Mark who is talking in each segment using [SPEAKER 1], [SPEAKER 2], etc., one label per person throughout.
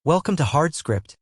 [SPEAKER 1] Welcome to HardScript.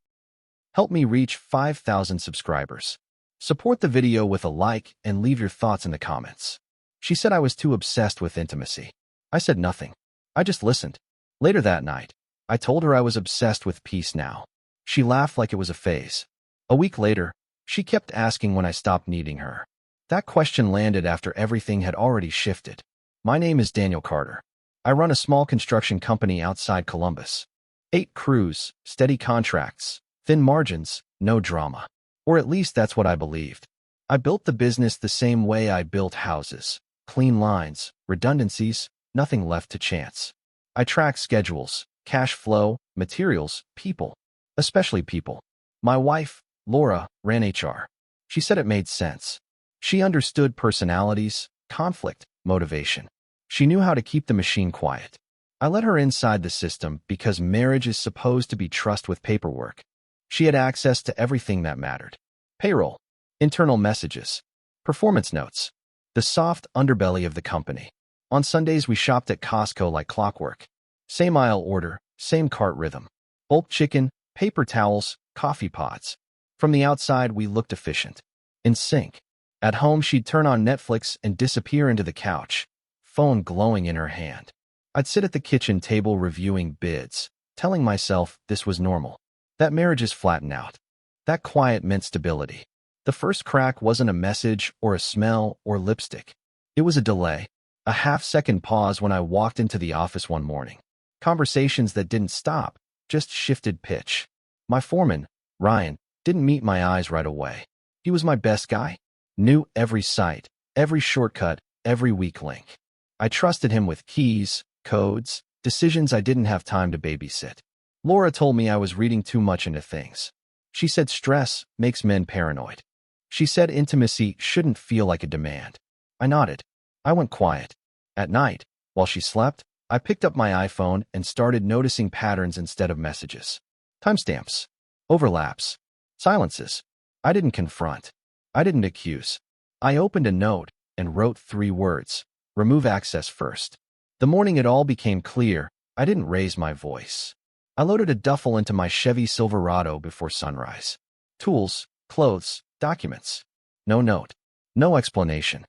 [SPEAKER 2] Help me reach 5,000 subscribers. Support the video with a like and leave your thoughts in the comments. She said I was too obsessed with intimacy. I said nothing. I just listened. Later that night, I told her I was obsessed with peace now. She laughed like it was a phase. A week later, she kept asking when I stopped needing her. That question landed after everything had already shifted. My name is Daniel Carter. I run a small construction company outside Columbus. 8 crews, steady contracts, thin margins, no drama. Or at least that's what I believed. I built the business the same way I built houses. Clean lines, redundancies, nothing left to chance. I track schedules, cash flow, materials, people. Especially people. My wife, Laura, ran HR. She said it made sense. She understood personalities, conflict, motivation. She knew how to keep the machine quiet. I let her inside the system because marriage is supposed to be trust with paperwork. She had access to everything that mattered. Payroll, internal messages, performance notes, the soft underbelly of the company. On Sundays, we shopped at Costco like clockwork. Same aisle order, same cart rhythm. Bulk chicken, paper towels, coffee pots. From the outside, we looked efficient. In sync. At home, she'd turn on Netflix and disappear into the couch, phone glowing in her hand. I'd sit at the kitchen table reviewing bids, telling myself this was normal. That marriages flatten out. That quiet meant stability. The first crack wasn't a message or a smell or lipstick. It was a delay, a half-second pause when I walked into the office one morning. Conversations that didn't stop, just shifted pitch. My foreman, Ryan, didn't meet my eyes right away. He was my best guy. Knew every site, every shortcut, every weak link. I trusted him with keys, codes, decisions I didn't have time to babysit. Laura told me I was reading too much into things. She said stress makes men paranoid. She said intimacy shouldn't feel like a demand. I nodded. I went quiet. At night, while she slept, I picked up my iPhone and started noticing patterns instead of messages. Timestamps. Overlaps. Silences. I didn't confront. I didn't accuse. I opened a note and wrote 3 words. Remove access first. The morning it all became clear, I didn't raise my voice. I loaded a duffel into my Chevy Silverado before sunrise. Tools, clothes, documents. No note. No explanation.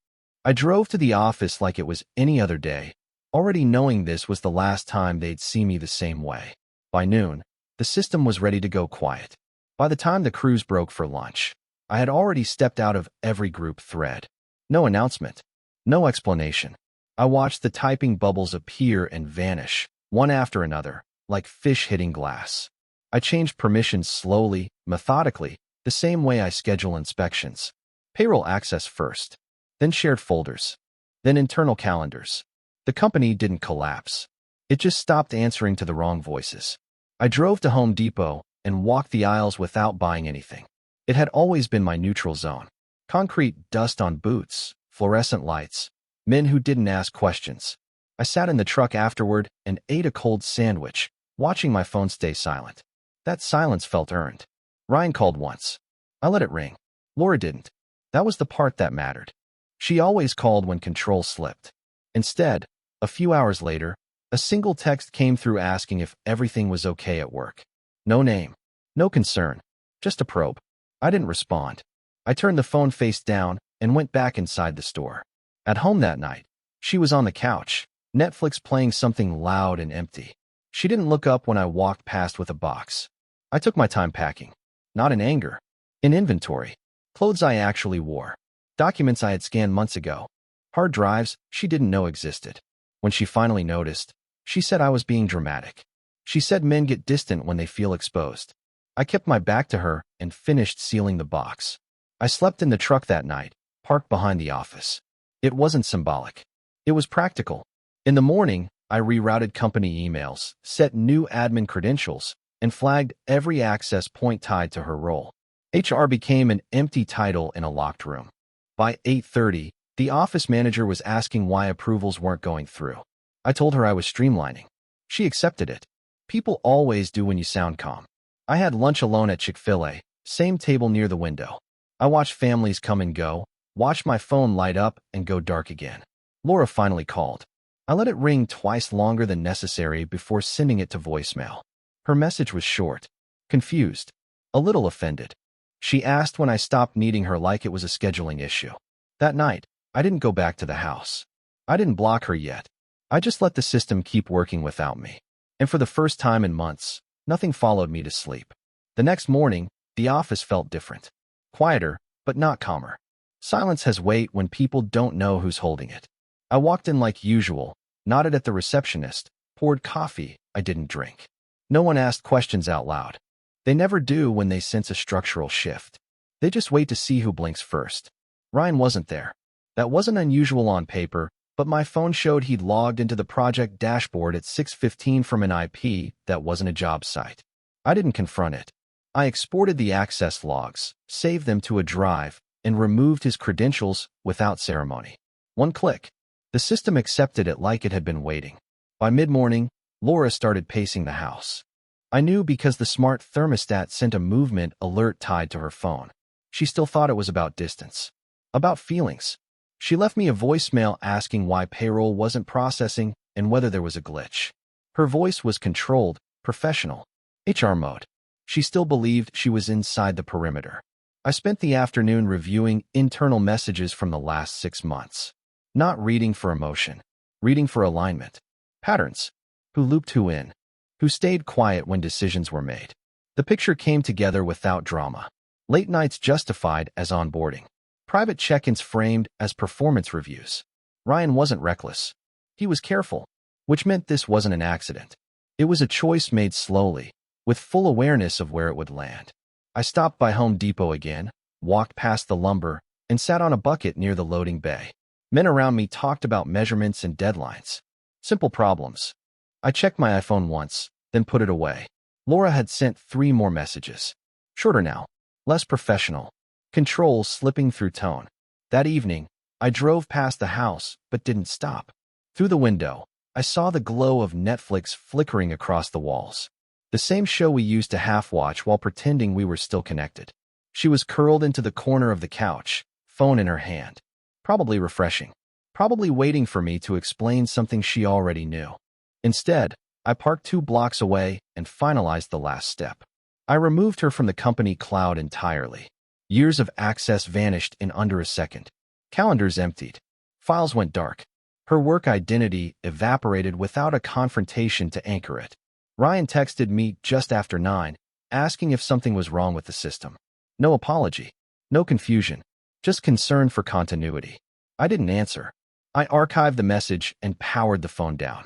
[SPEAKER 2] I drove to the office like it was any other day, already knowing this was the last time they'd see me the same way. By noon, the system was ready to go quiet. By the time the crews broke for lunch, I had already stepped out of every group thread. No announcement. No explanation. I watched the typing bubbles appear and vanish, one after another, like fish hitting glass. I changed permissions slowly, methodically, the same way I schedule inspections. Payroll access first, then shared folders, then internal calendars. The company didn't collapse. It just stopped answering to the wrong voices. I drove to Home Depot and walked the aisles without buying anything. It had always been my neutral zone. Concrete dust on boots, fluorescent lights, men who didn't ask questions. I sat in the truck afterward and ate a cold sandwich, watching my phone stay silent. That silence felt earned. Ryan called once. I let it ring. Laura didn't. That was the part that mattered. She always called when control slipped. Instead, a few hours later, a single text came through asking if everything was okay at work. No name. No concern. Just a probe. I didn't respond. I turned the phone face down and went back inside the store. At home that night, she was on the couch, Netflix playing something loud and empty. She didn't look up when I walked past with a box. I took my time packing. Not in anger. In inventory. Clothes I actually wore. Documents I had scanned months ago. Hard drives she didn't know existed. When she finally noticed, she said I was being dramatic. She said men get distant when they feel exposed. I kept my back to her and finished sealing the box. I slept in the truck that night, parked behind the office. It wasn't symbolic. It was practical. In the morning, I rerouted company emails, set new admin credentials, and flagged every access point tied to her role. HR became an empty title in a locked room. By 8:30, the office manager was asking why approvals weren't going through. I told her I was streamlining. She accepted it. People always do when you sound calm. I had lunch alone at Chick-fil-A, same table near the window. I watched families come and go, watched my phone light up and go dark again. Laura finally called. I let it ring twice longer than necessary before sending it to voicemail. Her message was short, confused, a little offended. She asked when I stopped needing her like it was a scheduling issue. That night, I didn't go back to the house. I didn't block her yet. I just let the system keep working without me. And for the first time in months, nothing followed me to sleep. The next morning, the office felt different. Quieter, but not calmer. Silence has weight when people don't know who's holding it. I walked in like usual, nodded at the receptionist, poured coffee I didn't drink. No one asked questions out loud. They never do when they sense a structural shift. They just wait to see who blinks first. Ryan wasn't there. That wasn't unusual on paper, but my phone showed he'd logged into the project dashboard at 6:15 from an IP that wasn't a job site. I didn't confront it. I exported the access logs, saved them to a drive, and removed his credentials without ceremony. One click. The system accepted it like it had been waiting. By mid-morning, Laura started pacing the house. I knew because the smart thermostat sent a movement alert tied to her phone. She still thought it was about distance. About feelings. She left me a voicemail asking why payroll wasn't processing and whether there was a glitch. Her voice was controlled, professional. HR mode. She still believed she was inside the perimeter. I spent the afternoon reviewing internal messages from the last 6 months. Not reading for emotion. Reading for alignment. Patterns. Who looped who in. Who stayed quiet when decisions were made. The picture came together without drama. Late nights justified as onboarding. Private check-ins framed as performance reviews. Ryan wasn't reckless. He was careful, which meant this wasn't an accident. It was a choice made slowly, with full awareness of where it would land. I stopped by Home Depot again, walked past the lumber, and sat on a bucket near the loading bay. Men around me talked about measurements and deadlines. Simple problems. I checked my iPhone once, then put it away. Laura had sent 3 more messages. Shorter now. Less professional. Control slipping through tone. That evening, I drove past the house, but didn't stop. Through the window, I saw the glow of Netflix flickering across the walls. The same show we used to half-watch while pretending we were still connected. She was curled into the corner of the couch, phone in her hand. Probably refreshing. Probably waiting for me to explain something she already knew. Instead, I parked 2 blocks away and finalized the last step. I removed her from the company cloud entirely. Years of access vanished in under a second. Calendars emptied. Files went dark. Her work identity evaporated without a confrontation to anchor it. Ryan texted me just after 9, asking if something was wrong with the system. No apology. No confusion. Just concern for continuity. I didn't answer. I archived the message and powered the phone down.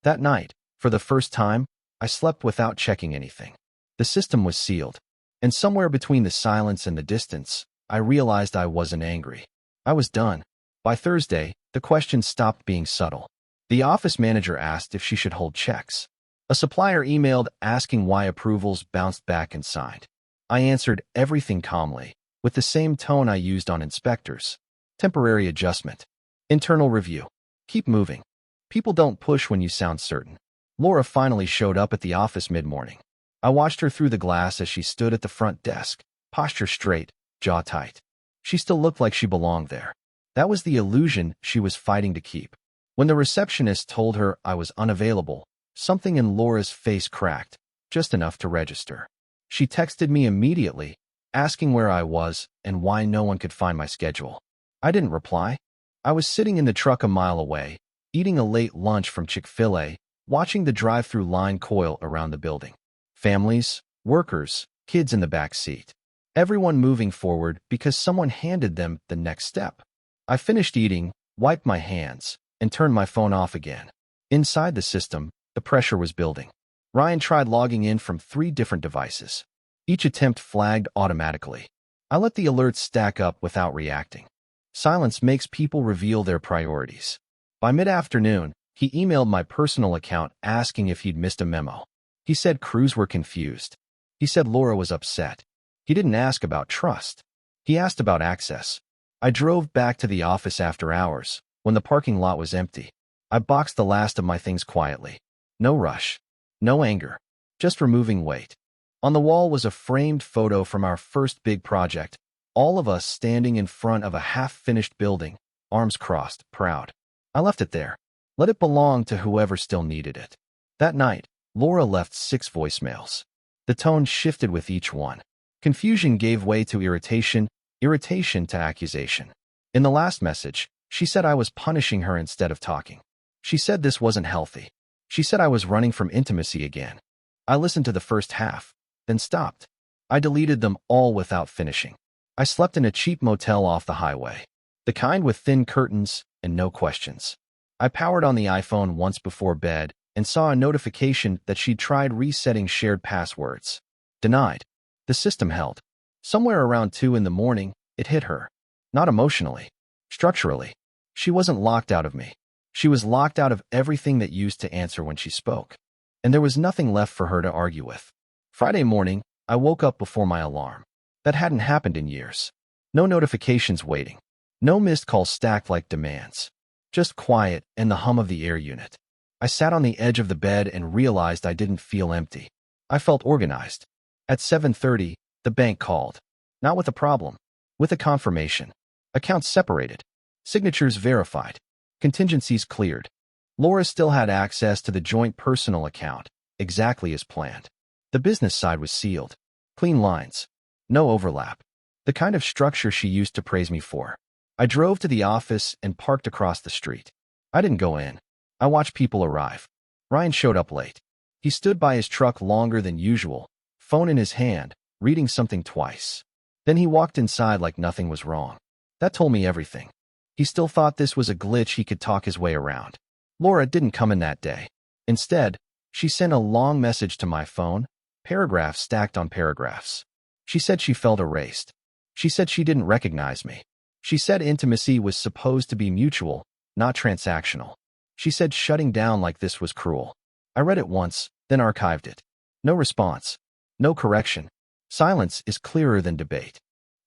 [SPEAKER 2] That night, for the first time, I slept without checking anything. The system was sealed. And somewhere between the silence and the distance, I realized I wasn't angry. I was done. By Thursday, the questions stopped being subtle. The office manager asked if she should hold checks. A supplier emailed asking why approvals bounced back and signed. I answered everything calmly, with the same tone I used on inspectors. Temporary adjustment. Internal review. Keep moving. People don't push when you sound certain. Laura finally showed up at the office mid-morning. I watched her through the glass as she stood at the front desk, posture straight, jaw tight. She still looked like she belonged there. That was the illusion she was fighting to keep. When the receptionist told her I was unavailable, something in Laura's face cracked, just enough to register. She texted me immediately, asking where I was and why no one could find my schedule. I didn't reply. I was sitting in the truck a mile away, eating a late lunch from Chick-fil-A, watching the drive-through line coil around the building. Families, workers, kids in the back seat. Everyone moving forward because someone handed them the next step. I finished eating, wiped my hands, and turned my phone off again. Inside the system, the pressure was building. Ryan tried logging in from 3 different devices. Each attempt flagged automatically. I let the alerts stack up without reacting. Silence makes people reveal their priorities. By mid-afternoon, he emailed my personal account asking if he'd missed a memo. He said crews were confused. He said Laura was upset. He didn't ask about trust. He asked about access. I drove back to the office after hours, when the parking lot was empty. I boxed the last of my things quietly. No rush. No anger. Just removing weight. On the wall was a framed photo from our first big project, all of us standing in front of a half-finished building, arms crossed, proud. I left it there. Let it belong to whoever still needed it. That night, Laura left 6 voicemails. The tone shifted with each one. Confusion gave way to irritation, irritation to accusation. In the last message, she said I was punishing her instead of talking. She said this wasn't healthy. She said I was running from intimacy again. I listened to the first half, then stopped. I deleted them all without finishing. I slept in a cheap motel off the highway. The kind with thin curtains and no questions. I powered on the iPhone once before bed and saw a notification that she'd tried resetting shared passwords. Denied. The system held. Somewhere around 2 in the morning, it hit her. Not emotionally. Structurally. She wasn't locked out of me. She was locked out of everything that used to answer when she spoke. And there was nothing left for her to argue with. Friday morning, I woke up before my alarm. That hadn't happened in years. No notifications waiting. No missed calls stacked like demands. Just quiet and the hum of the air unit. I sat on the edge of the bed and realized I didn't feel empty. I felt organized. At 7:30, the bank called. Not with a problem. With a confirmation. Accounts separated. Signatures verified. Contingencies cleared. Laura still had access to the joint personal account, exactly as planned. The business side was sealed. Clean lines. No overlap. The kind of structure she used to praise me for. I drove to the office and parked across the street. I didn't go in. I watched people arrive. Ryan showed up late. He stood by his truck longer than usual, phone in his hand, reading something twice. Then he walked inside like nothing was wrong. That told me everything. He still thought this was a glitch he could talk his way around. Laura didn't come in that day. Instead, she sent a long message to my phone, paragraphs stacked on paragraphs. She said she felt erased. She said she didn't recognize me. She said intimacy was supposed to be mutual, not transactional. She said shutting down like this was cruel. I read it once, then archived it. No response. No correction. Silence is clearer than debate.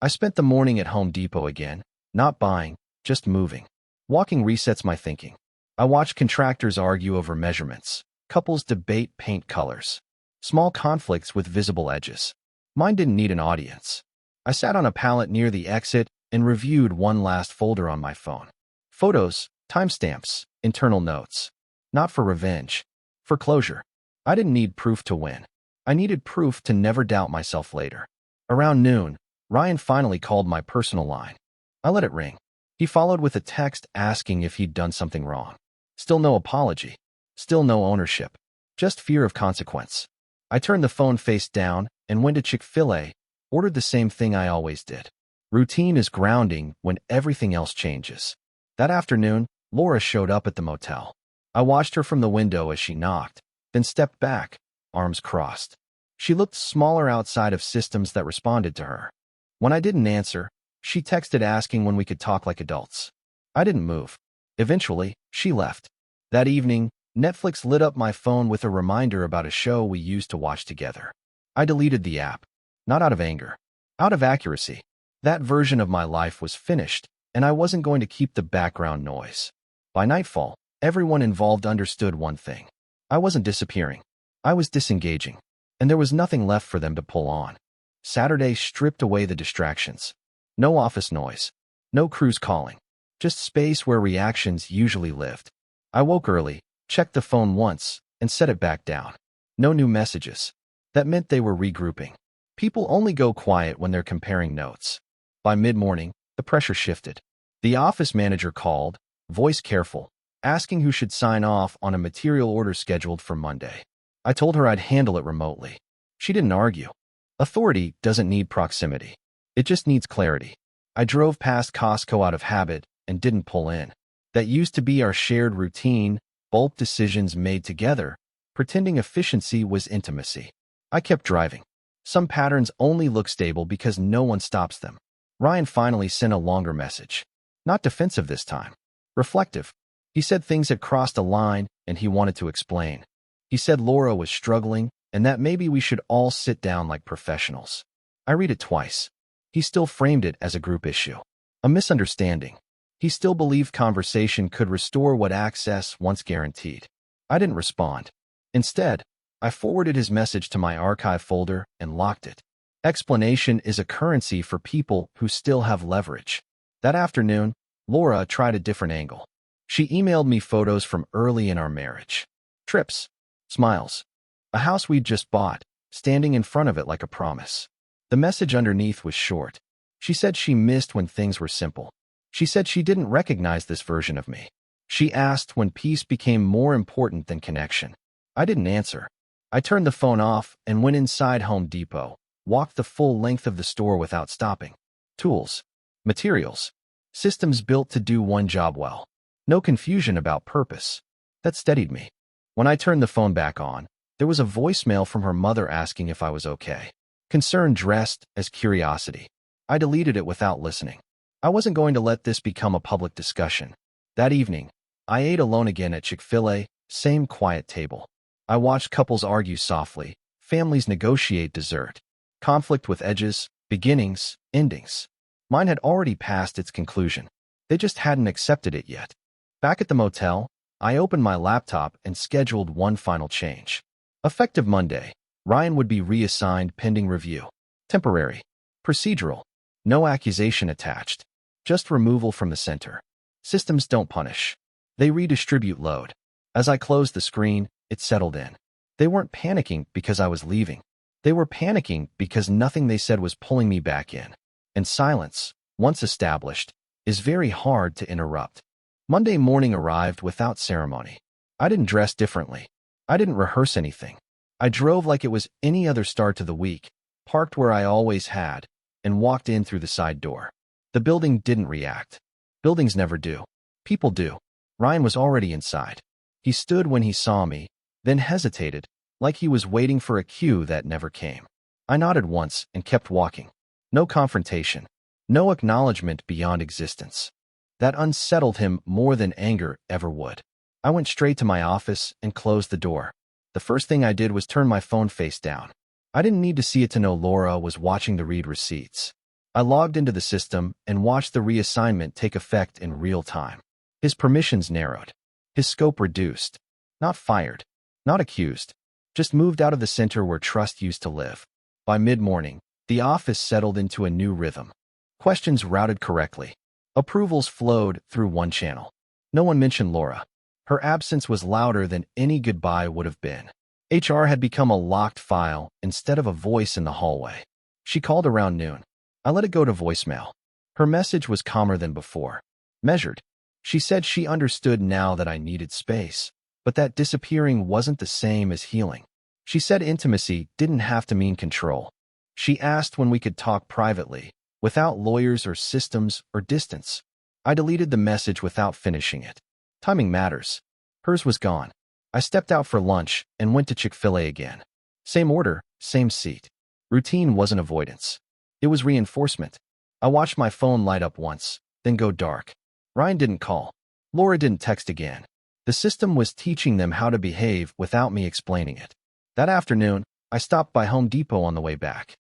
[SPEAKER 2] I spent the morning at Home Depot again, not buying, just moving. Walking resets my thinking. I watched contractors argue over measurements. Couples debate paint colors. Small conflicts with visible edges. Mine didn't need an audience. I sat on a pallet near the exit and reviewed one last folder on my phone. Photos, timestamps, internal notes. Not for revenge. For closure. I didn't need proof to win. I needed proof to never doubt myself later. Around noon, Ryan finally called my personal line. I let it ring. He followed with a text asking if he'd done something wrong. Still no apology. Still no ownership. Just fear of consequence. I turned the phone face down and went to Chick-fil-A, ordered the same thing I always did. Routine is grounding when everything else changes. That afternoon, Laura showed up at the motel. I watched her from the window as she knocked, then stepped back, arms crossed. She looked smaller outside of systems that responded to her. When I didn't answer, she texted asking when we could talk like adults. I didn't move. Eventually, she left. That evening, Netflix lit up my phone with a reminder about a show we used to watch together. I deleted the app. Not out of anger. Out of accuracy. That version of my life was finished, and I wasn't going to keep the background noise. By nightfall, everyone involved understood one thing. I wasn't disappearing. I was disengaging. And there was nothing left for them to pull on. Saturday stripped away the distractions. No office noise. No crews calling. Just space where reactions usually lived. I woke early, checked the phone once, and set it back down. No new messages. That meant they were regrouping. People only go quiet when they're comparing notes. By mid-morning, the pressure shifted. The office manager called, voice careful, asking who should sign off on a material order scheduled for Monday. I told her I'd handle it remotely. She didn't argue. Authority doesn't need proximity. It just needs clarity. I drove past Costco out of habit and didn't pull in. That used to be our shared routine, bulk decisions made together, pretending efficiency was intimacy. I kept driving. Some patterns only look stable because no one stops them. Ryan finally sent a longer message. Not defensive this time. Reflective. He said things had crossed a line and he wanted to explain. He said Laura was struggling and that maybe we should all sit down like professionals. I read it twice. He still framed it as a group issue. A misunderstanding. He still believed conversation could restore what access once guaranteed. I didn't respond. Instead, I forwarded his message to my archive folder and locked it. Explanation is a currency for people who still have leverage. That afternoon, Laura tried a different angle. She emailed me photos from early in our marriage. Trips. Smiles. A house we'd just bought, standing in front of it like a promise. The message underneath was short. She said she missed when things were simple. She said she didn't recognize this version of me. She asked when peace became more important than connection. I didn't answer. I turned the phone off and went inside Home Depot, walked the full length of the store without stopping. Tools, materials, systems built to do one job well. No confusion about purpose. That steadied me. When I turned the phone back on, there was a voicemail from her mother asking if I was okay. Concern dressed as curiosity. I deleted it without listening. I wasn't going to let this become a public discussion. That evening, I ate alone again at Chick-fil-A, same quiet table. I watched couples argue softly, families negotiate dessert, conflict with edges, beginnings, endings. Mine had already passed its conclusion. They just hadn't accepted it yet. Back at the motel, I opened my laptop and scheduled one final change. Effective Monday, Ryan would be reassigned pending review. Temporary. Procedural. No accusation attached. Just removal from the center. Systems don't punish. They redistribute load. As I closed the screen, it settled in. They weren't panicking because I was leaving. They were panicking because nothing they said was pulling me back in. And silence, once established, is very hard to interrupt. Monday morning arrived without ceremony. I didn't dress differently. I didn't rehearse anything. I drove like it was any other start to the week, parked where I always had, and walked in through the side door. The building didn't react. Buildings never do. People do. Ryan was already inside. He stood when he saw me, then hesitated, like he was waiting for a cue that never came. I nodded once and kept walking. No confrontation. No acknowledgement beyond existence. That unsettled him more than anger ever would. I went straight to my office and closed the door. The first thing I did was turn my phone face down. I didn't need to see it to know Laura was watching the read receipts. I logged into the system and watched the reassignment take effect in real time. His permissions narrowed. His scope reduced. Not fired. Not accused. Just moved out of the center where trust used to live. By mid-morning, the office settled into a new rhythm. Questions routed correctly. Approvals flowed through one channel. No one mentioned Laura. Her absence was louder than any goodbye would have been. HR had become a locked file instead of a voice in the hallway. She called around noon. I let it go to voicemail. Her message was calmer than before. Measured. She said she understood now that I needed space, but that disappearing wasn't the same as healing. She said intimacy didn't have to mean control. She asked when we could talk privately, without lawyers or systems or distance. I deleted the message without finishing it. Timing matters. Hers was gone. I stepped out for lunch and went to Chick-fil-A again. Same order, same seat. Routine wasn't avoidance. It was reinforcement. I watched my phone light up once, then go dark. Ryan didn't call. Laura didn't text again. The system was teaching them how to behave without me explaining it. That afternoon, I stopped by Home Depot on the way back.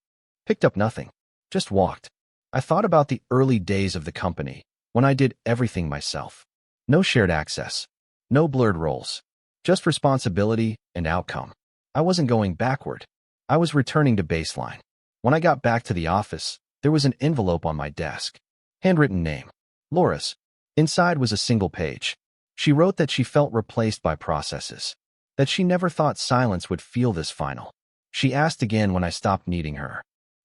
[SPEAKER 2] Picked up nothing. Just walked. I thought about the early days of the company, when I did everything myself. No shared access. No blurred roles. Just responsibility and outcome. I wasn't going backward. I was returning to baseline. When I got back to the office, there was an envelope on my desk. Handwritten name. Laura's. Inside was a single page. She wrote that she felt replaced by processes. That she never thought silence would feel this final. She asked again when I stopped needing her.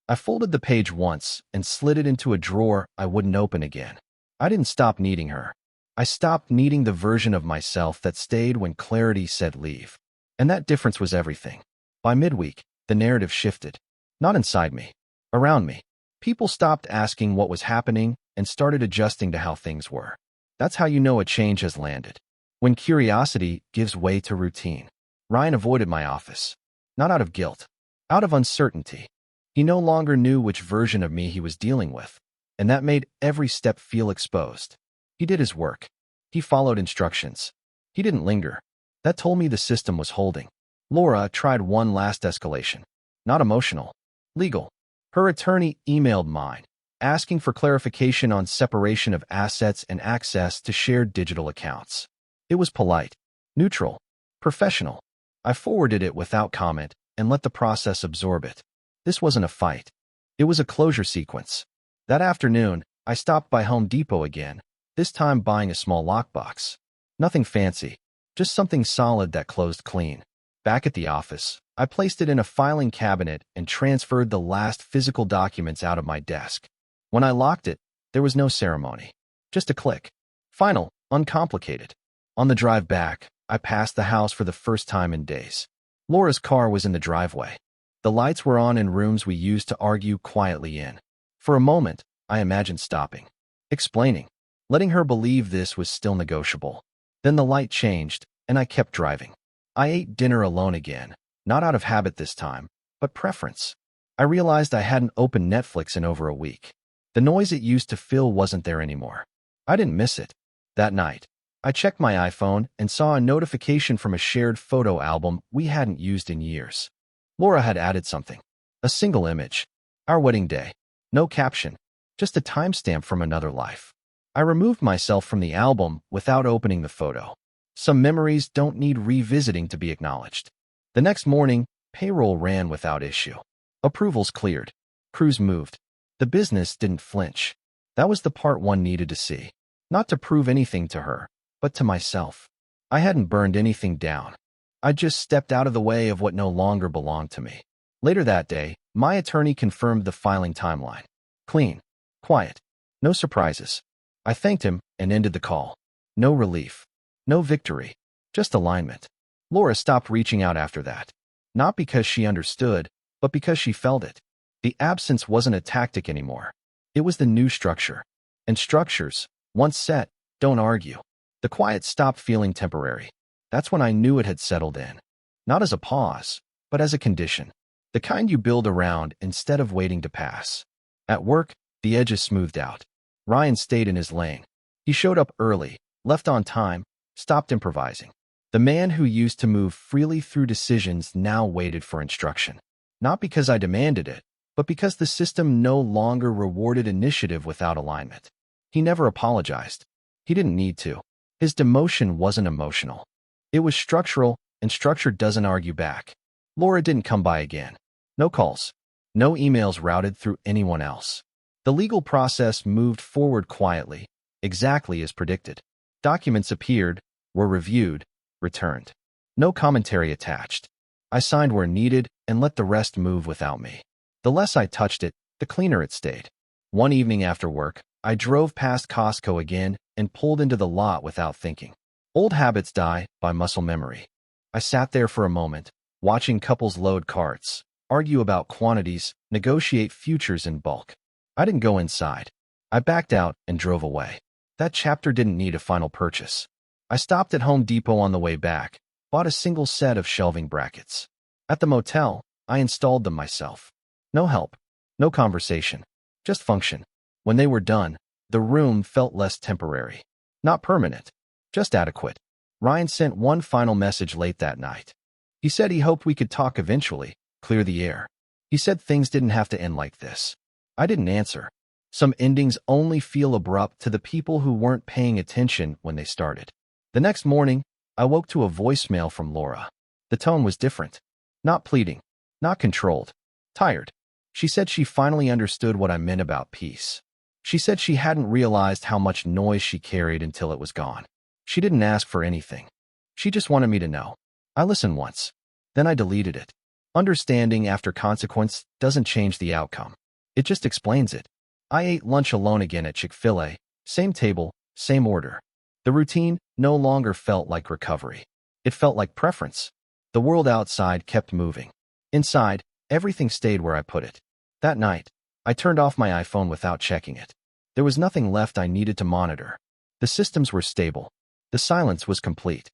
[SPEAKER 2] I folded the page once and slid it into a drawer I wouldn't open again. I didn't stop needing her. I stopped needing the version of myself that stayed when clarity said leave. And that difference was everything. By midweek, the narrative shifted. Not inside me. Around me. People stopped asking what was happening and started adjusting to how things were. That's how you know a change has landed. When curiosity gives way to routine. Ryan avoided my office. Not out of guilt. Out of uncertainty. He no longer knew which version of me he was dealing with. And that made every step feel exposed. He did his work. He followed instructions. He didn't linger. That told me the system was holding. Laura tried one last escalation. Not emotional. Legal. Her attorney emailed mine, asking for clarification on separation of assets and access to shared digital accounts. It was polite, neutral, professional. I forwarded it without comment and let the process absorb it. This wasn't a fight. It was a closure sequence. That afternoon, I stopped by Home Depot again, this time buying a small lockbox. Nothing fancy, just something solid that closed clean. Back at the office, I placed it in a filing cabinet and transferred the last physical documents out of my desk. When I locked it, there was no ceremony. Just a click. Final, uncomplicated. On the drive back, I passed the house for the first time in days. Laura's car was in the driveway. The lights were on in rooms we used to argue quietly in. For a moment, I imagined stopping, explaining, letting her believe this was still negotiable. Then the light changed, and I kept driving. I ate dinner alone again, not out of habit this time, but preference. I realized I hadn't opened Netflix in over a week. The noise it used to fill wasn't there anymore. I didn't miss it. That night, I checked my iPhone and saw a notification from a shared photo album we hadn't used in years. Laura had added something. A single image. Our wedding day. No caption. Just a timestamp from another life. I removed myself from the album without opening the photo. Some memories don't need revisiting to be acknowledged. The next morning, payroll ran without issue. Approvals cleared. Crews moved. The business didn't flinch. That was the part one needed to see. Not to prove anything to her, but to myself. I hadn't burned anything down. I just stepped out of the way of what no longer belonged to me. Later that day, my attorney confirmed the filing timeline. Clean. Quiet. No surprises. I thanked him and ended the call. No relief. No victory. Just alignment. Laura stopped reaching out after that. Not because she understood, but because she felt it. The absence wasn't a tactic anymore. It was the new structure. And structures, once set, don't argue. The quiet stopped feeling temporary. That's when I knew it had settled in. Not as a pause, but as a condition. The kind you build around instead of waiting to pass. At work, the edges smoothed out. Ryan stayed in his lane. He showed up early, left on time, stopped improvising. The man who used to move freely through decisions now waited for instruction. Not because I demanded it, but because the system no longer rewarded initiative without alignment. He never apologized. He didn't need to. His demotion wasn't emotional. It was structural, and structure doesn't argue back. Laura didn't come by again. No calls. No emails routed through anyone else. The legal process moved forward quietly, exactly as predicted. Documents appeared, were reviewed, returned. No commentary attached. I signed where needed and let the rest move without me. The less I touched it, the cleaner it stayed. One evening after work, I drove past Costco again and pulled into the lot without thinking. Old habits die by muscle memory. I sat there for a moment, watching couples load carts, argue about quantities, negotiate futures in bulk. I didn't go inside. I backed out and drove away. That chapter didn't need a final purchase. I stopped at Home Depot on the way back, bought a single set of shelving brackets. At the motel, I installed them myself. No help, no conversation, just function. When they were done, the room felt less temporary. Not permanent, just adequate. Ryan sent one final message late that night. He said he hoped we could talk eventually, clear the air. He said things didn't have to end like this. I didn't answer. Some endings only feel abrupt to the people who weren't paying attention when they started. The next morning, I woke to a voicemail from Laura. The tone was different. Not pleading, not controlled. Tired. She said she finally understood what I meant about peace. She said she hadn't realized how much noise she carried until it was gone. She didn't ask for anything. She just wanted me to know. I listened once. Then I deleted it. Understanding after consequence doesn't change the outcome. It just explains it. I ate lunch alone again at Chick-fil-A. Same table, same order. The routine no longer felt like recovery. It felt like preference. The world outside kept moving. Inside, everything stayed where I put it. That night, I turned off my iPhone without checking it. There was nothing left I needed to monitor. The systems were stable. The silence was complete.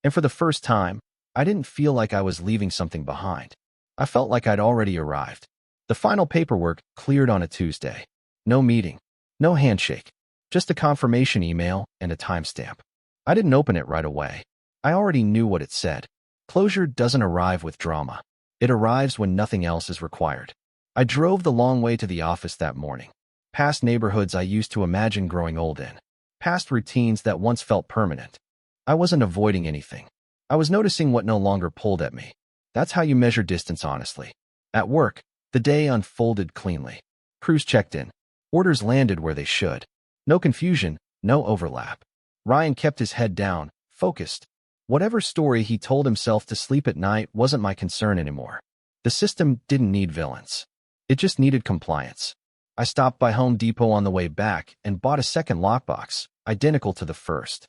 [SPEAKER 2] And for the first time, I didn't feel like I was leaving something behind. I felt like I'd already arrived. The final paperwork cleared on a Tuesday. No meeting. No handshake. Just a confirmation email and a timestamp. I didn't open it right away. I already knew what it said. Closure doesn't arrive with drama. It arrives when nothing else is required. I drove the long way to the office that morning. Past neighborhoods I used to imagine growing old in. Past routines that once felt permanent. I wasn't avoiding anything. I was noticing what no longer pulled at me. That's how you measure distance honestly. At work, the day unfolded cleanly. Crews checked in. Orders landed where they should. No confusion, no overlap. Ryan kept his head down, focused. Whatever story he told himself to sleep at night wasn't my concern anymore. The system didn't need villains. It just needed compliance. I stopped by Home Depot on the way back and bought a second lockbox, identical to the first.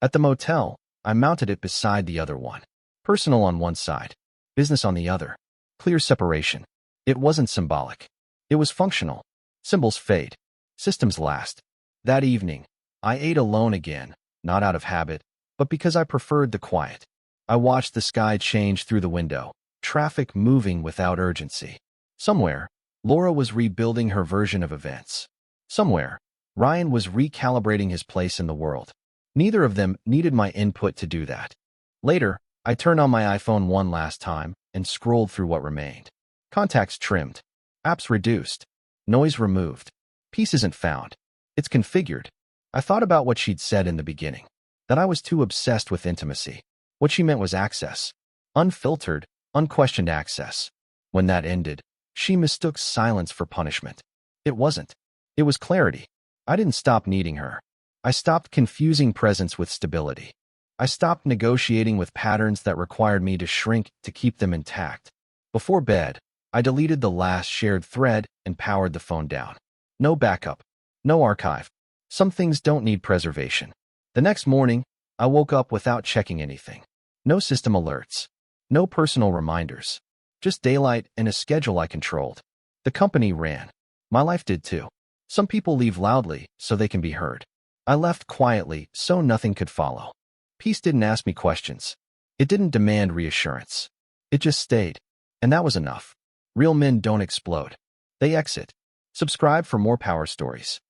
[SPEAKER 2] At the motel, I mounted it beside the other one. Personal on one side, business on the other. Clear separation. It wasn't symbolic. It was functional. Symbols fade. Systems last. That evening, I ate alone again, not out of habit, but because I preferred the quiet. I watched the sky change through the window, traffic moving without urgency. Somewhere, Laura was rebuilding her version of events. Somewhere, Ryan was recalibrating his place in the world. Neither of them needed my input to do that. Later, I turned on my iPhone one last time and scrolled through what remained. Contacts trimmed. Apps reduced. Noise removed. Peace isn't found. It's configured. I thought about what she'd said in the beginning. That I was too obsessed with intimacy. What she meant was access. Unfiltered, unquestioned access. When that ended, she mistook silence for punishment. It wasn't. It was clarity. I didn't stop needing her. I stopped confusing presence with stability. I stopped negotiating with patterns that required me to shrink to keep them intact. Before bed, I deleted the last shared thread and powered the phone down. No backup. No archive. Some things don't need preservation. The next morning, I woke up without checking anything. No system alerts. No personal reminders. Just daylight and a schedule I controlled. The company ran. My life did too. Some people leave loudly so they can be heard. I left quietly so nothing could follow. Peace didn't ask me questions. It didn't demand reassurance. It just stayed. And that was enough. Real men don't explode. They exit. Subscribe for more power stories.